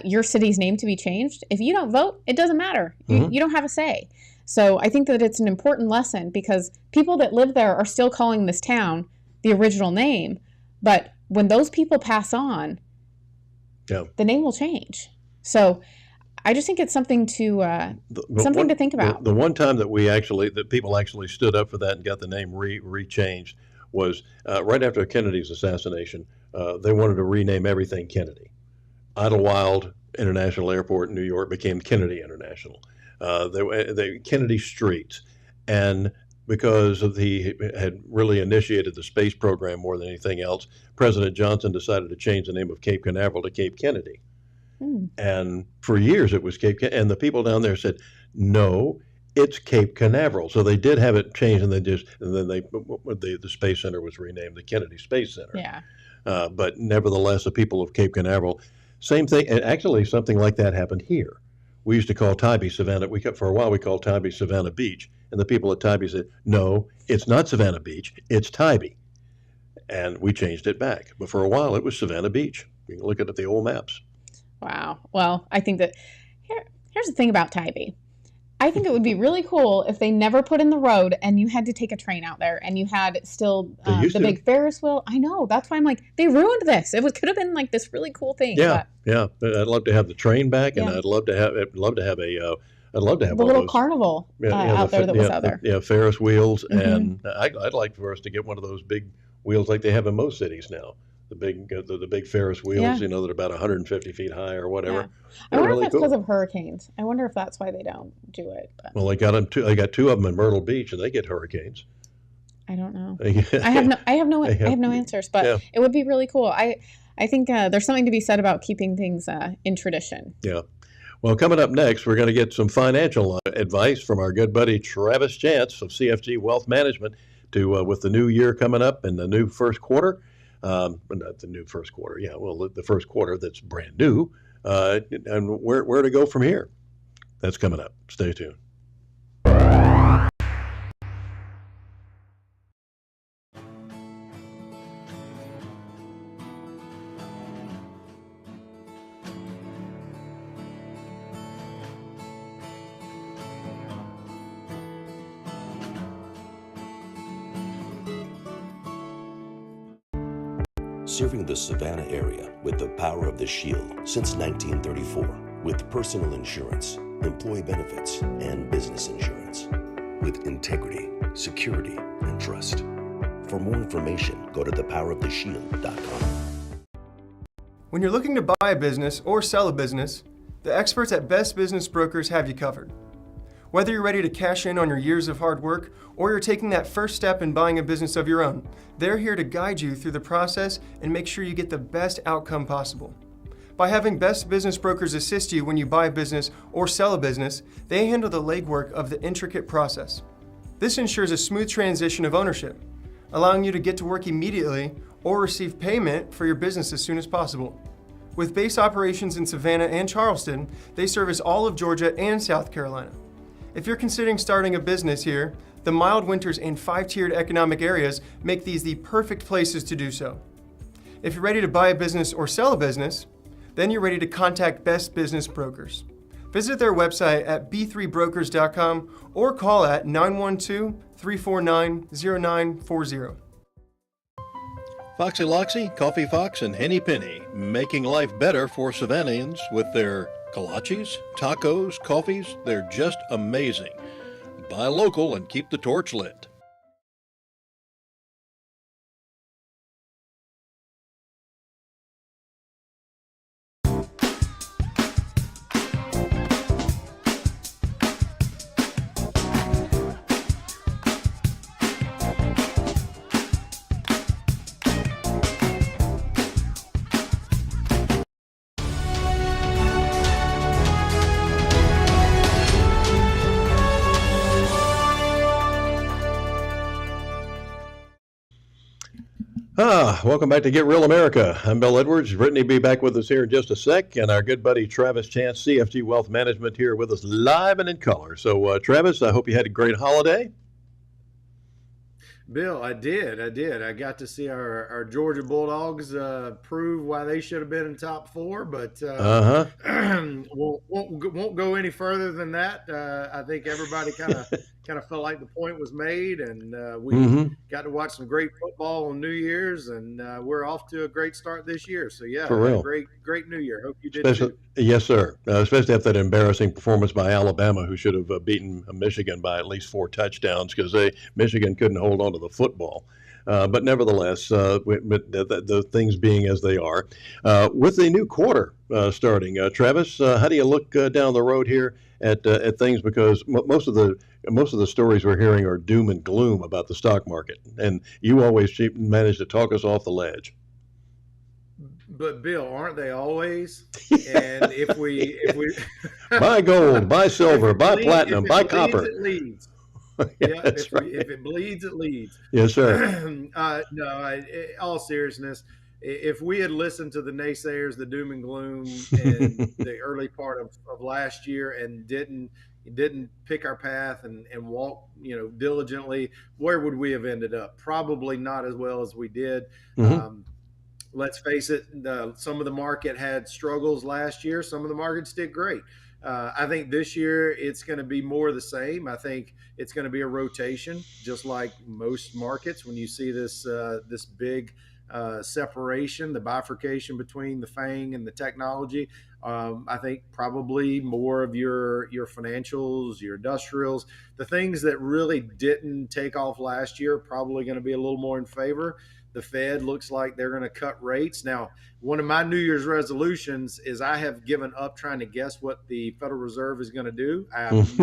your city's name to be changed, if you don't vote, it doesn't matter. You don't have a say. So I think that it's an important lesson because people that live there are still calling this town the original name. But when those people pass on, the name will change. So I just think it's something to to think about. The one time that people actually stood up for that and got the name rechanged was right after Kennedy's assassination. They wanted to rename everything Kennedy. Idlewild International Airport in New York became Kennedy International. They Kennedy Street, and because he had really initiated the space program more than anything else, President Johnson decided to change the name of Cape Canaveral to Cape Kennedy. And for years it was Cape Kennedy, and the people down there said, no, it's Cape Canaveral. So they did have it changed, and then the Space Center was renamed the Kennedy Space Center. Yeah. But nevertheless, the people of Cape Canaveral, same thing. And actually, something like that happened here. We used to call Tybee Savannah. For a while, we called Tybee Savannah Beach. And the people at Tybee said, no, it's not Savannah Beach, it's Tybee. And we changed it back. But for a while, it was Savannah Beach. You can look at the old maps. Wow. Well, I think that here's the thing about Tybee. I think it would be really cool if they never put in the road and you had to take a train out there and you had still the big Ferris wheel. I know. That's why I'm like, they ruined this. It could have been like this really cool thing. Yeah. I'd love to have the train back, and I'd love to have the little carnival out there that was out there. Yeah, Ferris wheels, and I'd like for us to get one of those big wheels like they have in most cities now. The big Ferris wheels, that are about 150 feet high or whatever. Yeah. I wonder if that's because of hurricanes. I wonder if that's why they don't do it. But. Well, they got two of them in Myrtle Beach, and they get hurricanes. I don't know. I have no answers, but it would be really cool. I think there's something to be said about keeping things in tradition. Yeah. Well, coming up next, we're going to get some financial advice from our good buddy Travis Chance of CFG Wealth Management with the new year coming up and the new first quarter. Not the new first quarter. Yeah, well, the first quarter that's brand new, and where to go from here. That's coming up. Stay tuned. Serving the Savannah area with the power of the Shield since 1934 with personal insurance, employee benefits, and business insurance. With integrity, security, and trust. For more information, go to thepoweroftheshield.com. When you're looking to buy a business or sell a business, the experts at Best Business Brokers have you covered. Whether you're ready to cash in on your years of hard work or you're taking that first step in buying a business of your own, they're here to guide you through the process and make sure you get the best outcome possible. By By having Best Business Brokers assist you when you buy a business or sell a business, they handle the legwork of the intricate process. This ensures a smooth transition of ownership, allowing you to get to work immediately or receive payment for your business as soon as possible. With base operations in Savannah and Charleston, they service all of Georgia and South Carolina. If you're considering starting a business here, the mild winters and 5-tiered economic areas make these the perfect places to do so. If you're ready to buy a business or sell a business, then you're ready to contact Best Business Brokers. Visit their website at b3brokers.com or call at 912-349-0940. Foxy Loxy, Coffee Fox, and Henny Penny, making life better for Savannahans with their kolaches, tacos, coffees. They're just amazing. Buy local and keep the torch lit. Welcome back to Get Real America. I'm Bill Edwards. Brittany will be back with us here in just a sec, and our good buddy Travis Chance, CFG Wealth Management, here with us live and in color. So, Travis, I hope you had a great holiday. Bill, I did. I got to see our Georgia Bulldogs prove why they should have been in top 4, but won't go any further than that. I think everybody kind of felt like the point was made, and we got to watch some great football on New Year's, and we're off to a great start this year. So yeah, for real. Great New Year. Hope you did too. Yes, sir. Especially after that embarrassing performance by Alabama, who should have beaten Michigan by at least 4 touchdowns because Michigan couldn't hold on to the football. But nevertheless, the things being as they are, with the new quarter starting, Travis, how do you look down the road here at things? Because most of the stories we're hearing are doom and gloom about the stock market, and you always manage to talk us off the ledge. But Bill, aren't they always? And if we buy gold, buy silver, buy platinum, buy copper. It leads. Yeah, if it bleeds, it leads. Yes, sir. All seriousness, if we had listened to the naysayers, the doom and gloom in the early part of last year, and didn't pick our path and walk, diligently, where would we have ended up? Probably not as well as we did. Let's face it, some of the market had struggles last year. Some of the markets did great. I think this year it's going to be more of the same. I think it's going to be a rotation, just like most markets. When you see this big separation, the bifurcation between the FANG and the technology, I think probably more of your financials, your industrials, the things that really didn't take off last year, probably going to be a little more in favor. The Fed looks like they're going to cut rates. Now, one of my New Year's resolutions is I have given up trying to guess what the Federal Reserve is going to do. I have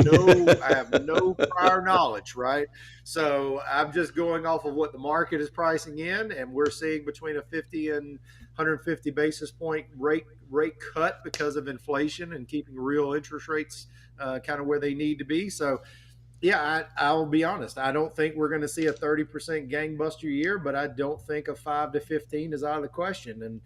no prior knowledge, right? So I'm just going off of what the market is pricing in, and we're seeing between a 50 and 150 basis point rate cut because of inflation and keeping real interest rates kind of where they need to be. So yeah, I'll be honest. I don't think we're going to see a 30% gangbuster year, but I don't think a 5 to 15 is out of the question. And,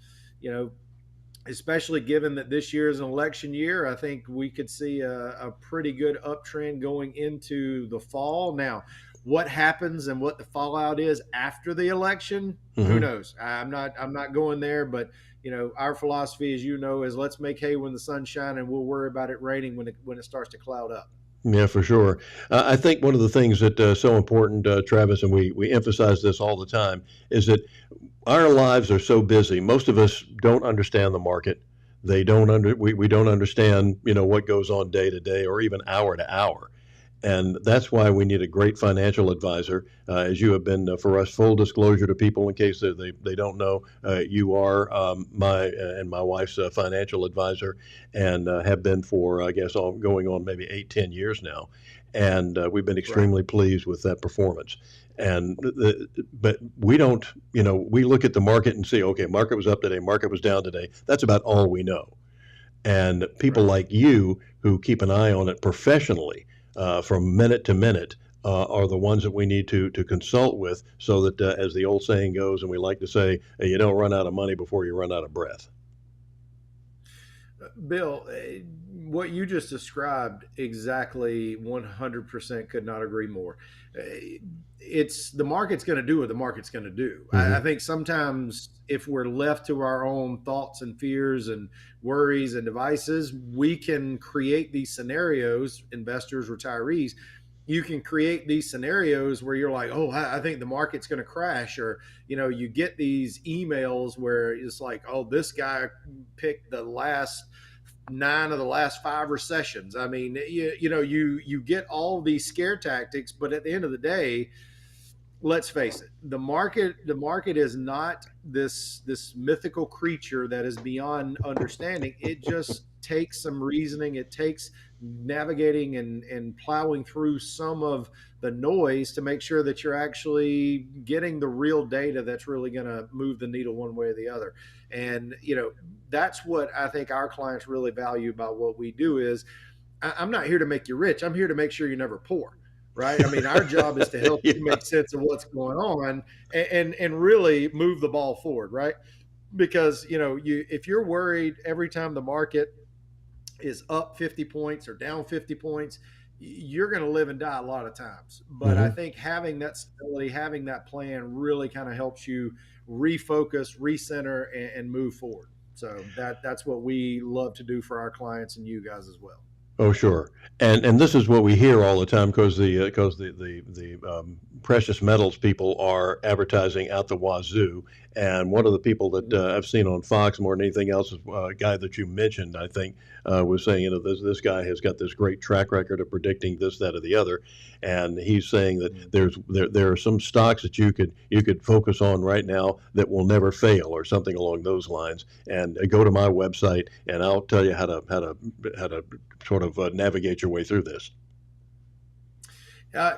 especially given that this year is an election year, I think we could see a pretty good uptrend going into the fall. Now, what happens and what the fallout is after the election, who knows? I'm not going there, but our philosophy, as you know, is let's make hay when the sun's shining, and we'll worry about it raining when it starts to cloud up. Yeah, for sure. I think one of the things that is so important, Travis, and we emphasize this all the time, is that our lives are so busy. Most of us don't understand the market. We don't understand, what goes on day to day or even hour to hour. And that's why we need a great financial advisor, as you have been for us. Full disclosure to people in case they don't know, you are my and my wife's financial advisor, and have been for, I guess, going on maybe 8-10 years now. And we've been extremely pleased with that performance. And but we don't, we look at the market and see, okay, market was up today, market was down today. That's about all we know. And people like you who keep an eye on it professionally, from minute to minute, are the ones that we need to consult with, so that, as the old saying goes, and we like to say, you don't run out of money before you run out of breath. Bill, what you just described exactly 100% could not agree more. It's the market's going to do what the market's going to do. I think sometimes if we're left to our own thoughts and fears and worries and devices, we can create these scenarios, investors, retirees. You can create these scenarios where you're like, oh, I think the market's going to crash. Or, you get these emails where it's like, oh, this guy picked the last 9 of the last 5 recessions. I mean, you get all these scare tactics, but at the end of the day, let's face it, the market is not this mythical creature that is beyond understanding. It just takes some reasoning. It takes navigating and plowing through some of the noise to make sure that you're actually getting the real data that's really going to move the needle one way or the other. And, that's what I think our clients really value about what we do is I'm not here to make you rich. I'm here to make sure you're never poor. Right. I mean, our job is to help you make sense of what's going on and really move the ball forward. Right. Because, if you're worried every time the market is up 50 points or down 50 points, you're going to live and die a lot of times. But I think having that stability, having that plan really kind of helps you refocus, recenter, and move forward. So that's what we love to do for our clients and you guys as well. Oh, sure. And this is what we hear all the time, because the precious metals people are advertising out the wazoo. And one of the people that I've seen on Fox more than anything else is a guy that you mentioned, I think, was saying, this guy has got this great track record of predicting this, that, or the other. And he's saying that there are some stocks that you could focus on right now that will never fail, or something along those lines. And go to my website, and I'll tell you how to sort of navigate your way through this.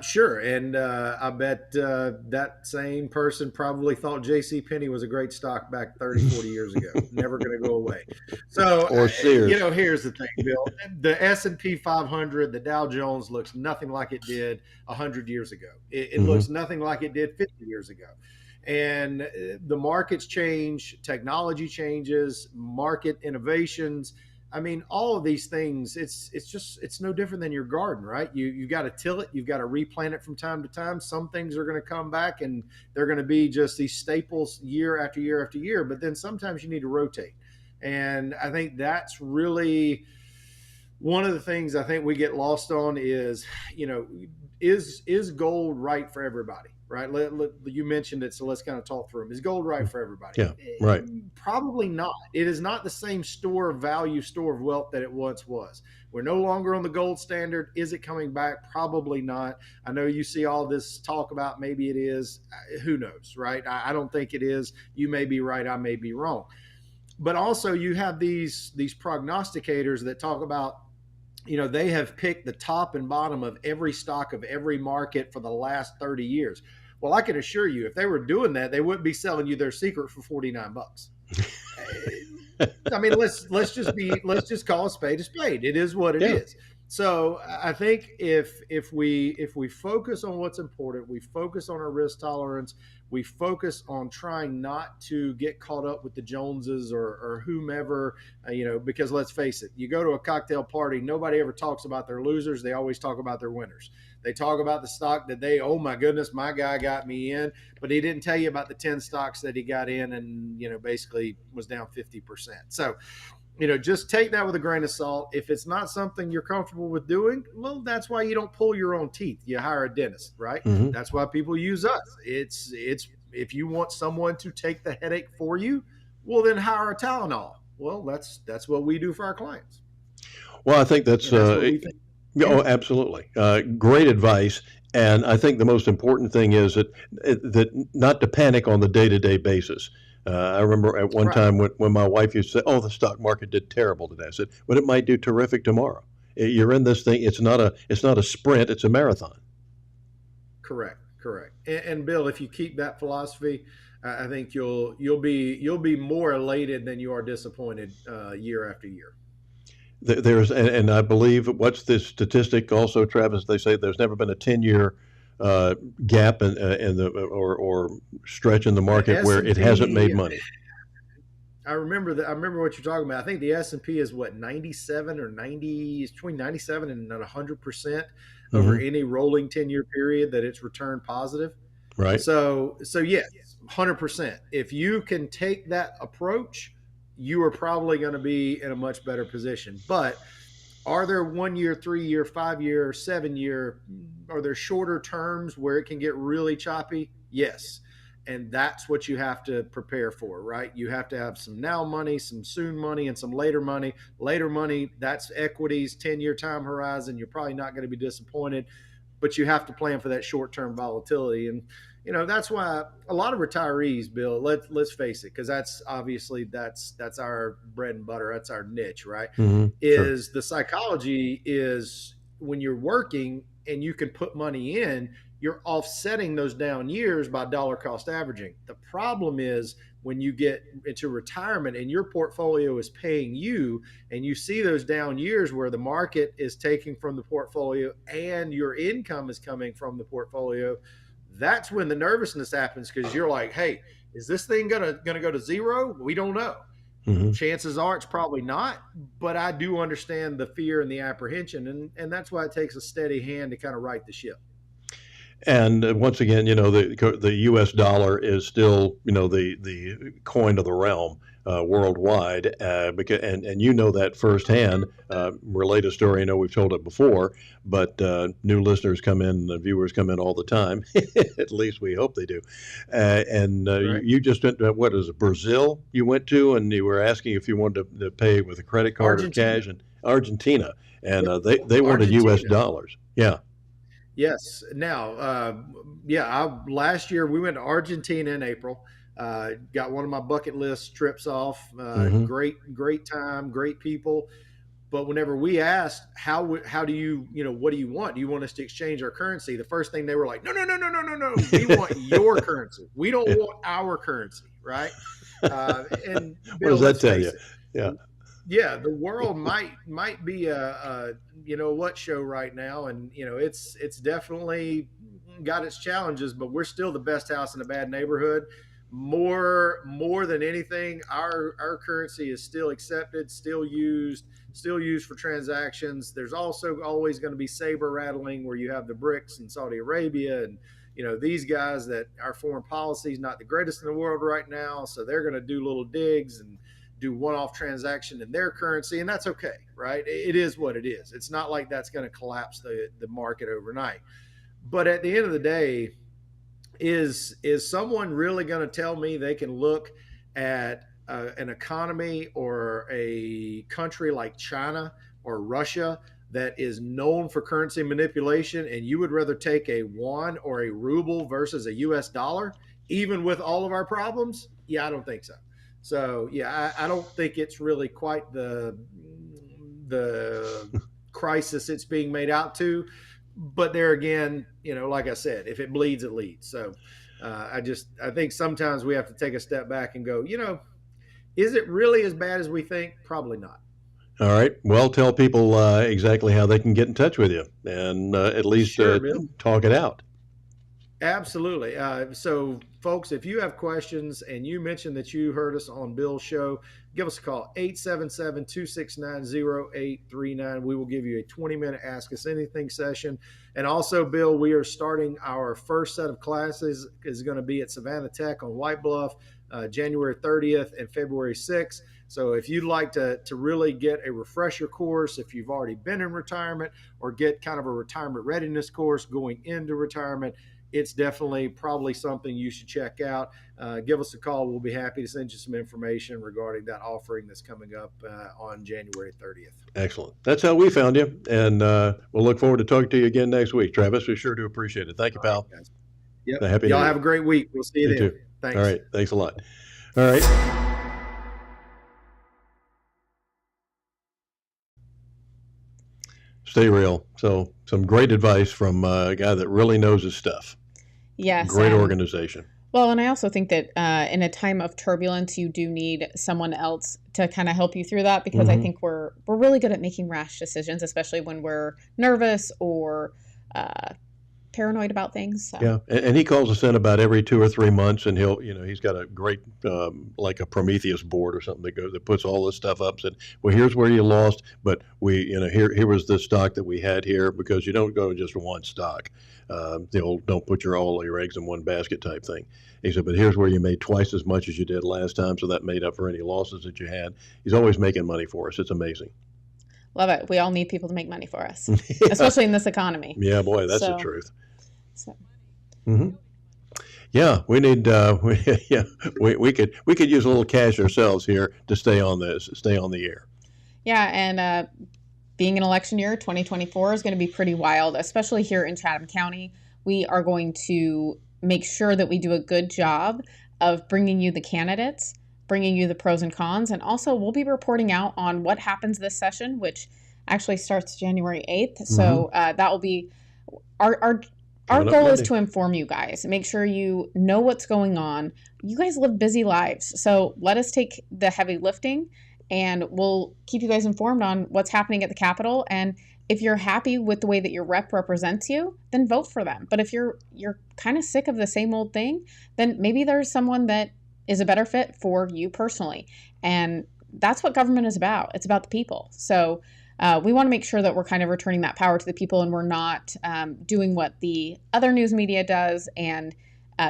Sure. And I bet that same person probably thought JCPenney was a great stock back 30, 40 years ago. Never going to go away. So, or Sears. Here's the thing, Bill. The S&P 500, the Dow Jones looks nothing like it did 100 years ago. It looks nothing like it did 50 years ago. And the markets change, technology changes, market innovations. I mean, all of these things, it's no different than your garden, right? You got to till it. You've got to replant it from time to time. Some things are going to come back and they're going to be just these staples year after year after year. But then sometimes you need to rotate. And I think that's really one of the things I think we get lost on is, is gold right for everybody? Right. You mentioned it, so let's kind of talk through them. Is gold right for everybody? Yeah, right. Probably not. It is not the same store of value, store of wealth that it once was. We're no longer on the gold standard. Is it coming back? Probably not. I know you see all this talk about maybe it is. Who knows, right? I don't think it is. You may be right. I may be wrong. But also you have these prognosticators that talk about, they have picked the top and bottom of every stock of every market for the last 30 years. Well, I can assure you, if they were doing that, they wouldn't be selling you their secret for $49. I mean, let's just call a spade a spade. It is what it is. So I think if we focus on what's important, we focus on our risk tolerance, we focus on trying not to get caught up with the Joneses or whomever, because let's face it, you go to a cocktail party, nobody ever talks about their losers. They always talk about their winners. They talk about the stock that oh my goodness, my guy got me in, but he didn't tell you about the 10 stocks that he got in and, basically was down 50%. So, just take that with a grain of salt. If it's not something you're comfortable with doing, well, that's why you don't pull your own teeth. You hire a dentist, right? That's why people use us. It's if you want someone to take the headache for you, well, then hire a Tylenol. Well, that's what we do for our clients. Well, I think that's Oh, absolutely. Great advice. And I think the most important thing is that not to panic on the day-to-day basis. I remember at one time when my wife used to say, "Oh, the stock market did terrible today." I said, "But it might do terrific tomorrow." You're in this thing. It's not a sprint. It's a marathon. Correct. And Bill, if you keep that philosophy, I think you'll be more elated than you are disappointed year after year. There's and I believe what's the statistic also, Travis? They say there's never been a 10-year gap in the or stretch in the market where it hasn't made money. I remember that. I remember what you're talking about. I think the S&P is what 97 or 90 is between 97 and 100% over any rolling 10-year period that it's returned positive. Right. So yes, 100%. If you can take that approach, you are probably going to be in a much better position. But are there 1 year, 3 year, 5 year, 7 year? Are there shorter terms where it can get really choppy? Yes. And that's what you have to prepare for, right? You have to have some now money, some soon money, and some later money. Later money, that's equities, 10-year time horizon. You're probably not going to be disappointed, but you have to plan for that short-term volatility. And, that's why a lot of retirees, Bill, let's face it, because that's obviously that's our bread and butter. That's our niche, right? Is the psychology is when you're working and you can put money in, you're offsetting those down years by dollar cost averaging. The problem is when you get into retirement and your portfolio is paying you and you see those down years where the market is taking from the portfolio and your income is coming from the portfolio, that's when the nervousness happens, because you're like, hey, is this thing gonna go to zero? We don't know. Chances are it's probably not, but I do understand the fear and the apprehension, and that's why it takes a steady hand to kind of right the ship. And once again, the U.S. dollar is still, the coin of the realm worldwide. Because and you know that firsthand. Relate a story. I know we've told it before, but new listeners come in, viewers come in all the time. At least we hope they do. Right. You just went to, what is it, Brazil? You went to, and you were asking if you wanted to pay with a credit card or cash. In Argentina, and they wanted U.S. dollars. Yeah. Yes. Now, last year we went to Argentina in April. Got one of my bucket list trips off. Great time, great people. But whenever we asked, how do you, what do you want? Do you want us to exchange our currency? The first thing they were like, no. We want your currency. We don't want our currency, right? And Bill, what does that tell you? Yeah. Yeah, the world might be a what show right now, and it's definitely got its challenges, but we're still the best house in a bad neighborhood. More than anything, our currency is still accepted, still used for transactions. There's also always going to be saber rattling where you have the BRICS and Saudi Arabia, and these guys that our foreign policy is not the greatest in the world right now, so they're going to do little digs and do one-off transaction in their currency, and that's okay, right? It is what it is. It's not like that's going to collapse the market overnight. But at the end of the day, is someone really going to tell me they can look at an economy or a country like China or Russia that is known for currency manipulation, and you would rather take a yuan or a ruble versus a US dollar, even with all of our problems? Yeah, I don't think so. So, yeah, I don't think it's really quite the crisis it's being made out to. But there again, like I said, if it bleeds, it leads. So I think sometimes we have to take a step back and go, is it really as bad as we think? Probably not. All right. Well, tell people exactly how they can get in touch with you and at least talk it out. Absolutely. So, folks, if you have questions and you mentioned that you heard us on Bill's show, give us a call, 877-269-0839. We will give you a 20-minute Ask Us Anything session. And also, Bill, we are starting our first set of classes is going to be at Savannah Tech on White Bluff, January 30th and February 6th. So if you'd like to really get a refresher course, if you've already been in retirement, or get kind of a retirement readiness course going into retirement, it's definitely probably something you should check out. Give us a call. We'll be happy to send you some information regarding that offering that's coming up on January 30th. Excellent. That's how we found you. And we'll look forward to talking to you again next week. Travis, we sure do appreciate it. Thank you, pal. Right, yep. Happy Y'all New Year. have a great week. We'll see you then. Too. Thanks. All right. Thanks a lot. All right. Stay real. So some great advice from a guy that really knows his stuff. Yes. Great organization. Well, and I also think that in a time of turbulence, you do need someone else to kind of help you through that, because I think we're really good at making rash decisions, especially when we're nervous or paranoid about things. So. Yeah, and he calls us in about every 2 or 3 months, and he's got a great like a Prometheus board or something that puts all this stuff up. Said, well, here's where you lost, but here was the stock that we had here, because you don't go just one stock. The old don't put all your eggs in one basket type thing. He said, but here's where you made twice as much as you did last time, so that made up for any losses that you had. He's always making money for us. It's amazing. Love it. We all need people to make money for us, especially in this economy. Yeah, boy, that's the truth. So. Yeah, we need. We could use a little cash ourselves here to stay on the air. Yeah, and being an election year, 2024 is going to be pretty wild, especially here in Chatham County. We are going to make sure that we do a good job of bringing you the candidates, bringing you the pros and cons, and also we'll be reporting out on what happens this session, which actually starts January 8th. So that will be our goal is to inform you guys, make sure you know what's going on. You guys live busy lives, so let us take the heavy lifting, and we'll keep you guys informed on what's happening at the Capitol. And if you're happy with the way that your rep represents you, then vote for them. But if you're kind of sick of the same old thing, then maybe there's someone that is a better fit for you personally. And that's what government is about. It's about the people. So we want to make sure that we're kind of returning that power to the people, and we're not doing what the other news media does. And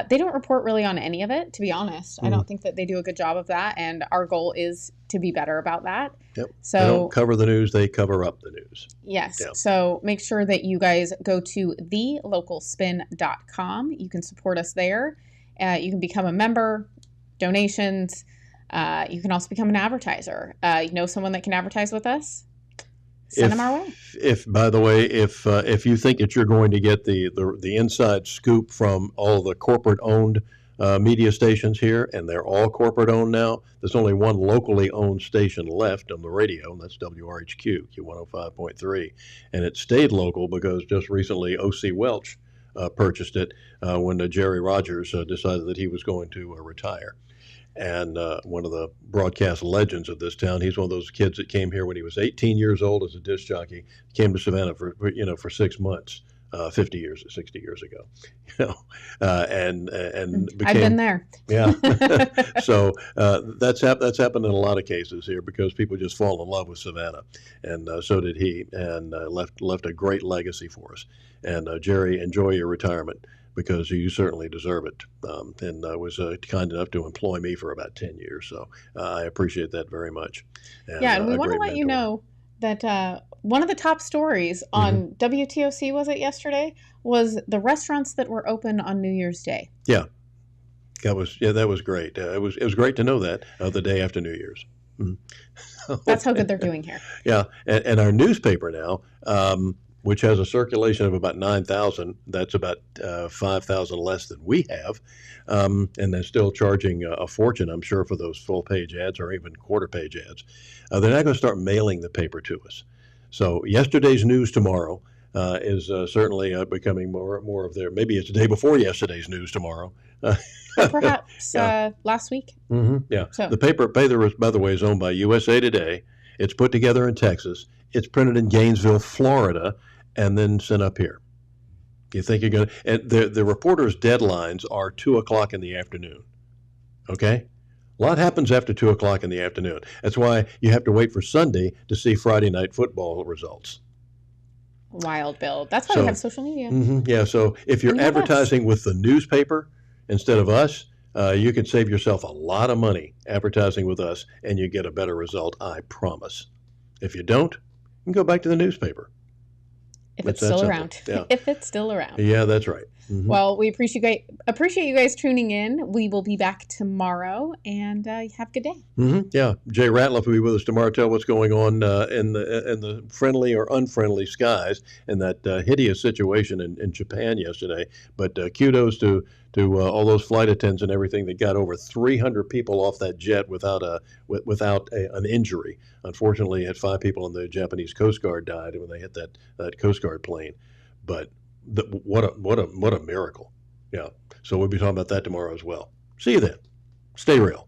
they don't report really on any of it, to be honest. I don't think that they do a good job of that. And our goal is to be better about that. Yep. So they don't cover the news, they cover up the news. Yes. Yeah. So make sure that you guys go to thelocalspin.com. You can support us there. You can become a member, donations. You can also become an advertiser. You know someone that can advertise with us? Send them our way. By the way, if you think that you're going to get the inside scoop from all the corporate-owned media stations here, and they're all corporate-owned now, there's only one locally owned station left on the radio, and that's WRHQ, Q105.3. And it stayed local because just recently O.C. Welch purchased it when Jerry Rogers decided that he was going to retire. And one of the broadcast legends of this town. He's one of those kids that came here when he was 18 years old as a disc jockey. Came to Savannah for 6 months, 60 years ago. And became, I've been there. Yeah. So that's happened in a lot of cases here, because people just fall in love with Savannah, and so did he, and left a great legacy for us. And Jerry, enjoy your retirement, because you certainly deserve it, and was kind enough to employ me for about 10 years. So I appreciate that very much. And we want to let you know that one of the top stories on WTOC, was it yesterday, was the restaurants that were open on New Year's Day. Yeah, that was great. It was great to know that the day after New Year's. That's how good they're doing here. Yeah, and our newspaper now, which has a circulation of about 9,000. That's about 5,000 less than we have. And they're still charging a fortune, I'm sure, for those full-page ads or even quarter-page ads. They're not going to start mailing the paper to us. So yesterday's news tomorrow is certainly becoming more of their, maybe it's the day before yesterday's news tomorrow. Perhaps last week. Yeah. So. The paper, by the way, is owned by USA Today. It's put together in Texas. It's printed in Gainesville, Florida, and then sent up here. You think you're going to, and the reporters' deadlines are 2:00 in the afternoon. Okay? A lot happens after 2:00 in the afternoon. That's why you have to wait for Sunday to see Friday night football results. Wild, Bill. That's why we have social media. Yeah, so if you're advertising with the newspaper instead of us, you can save yourself a lot of money advertising with us, and you get a better result, I promise. If you don't, you can go back to the newspaper. If it's still around. Yeah. If it's still around. Yeah, that's right. Well, we appreciate you guys tuning in. We will be back tomorrow, and have a good day. Yeah, Jay Ratliff will be with us tomorrow. Tell what's going on in the friendly or unfriendly skies in that hideous situation in Japan yesterday. But kudos to all those flight attendants and everything that got over 300 people off that jet without an injury. Unfortunately, had 5 people in the Japanese Coast Guard died when they hit that Coast Guard plane. But what a miracle! Yeah. So we'll be talking about that tomorrow as well. See you then. Stay real.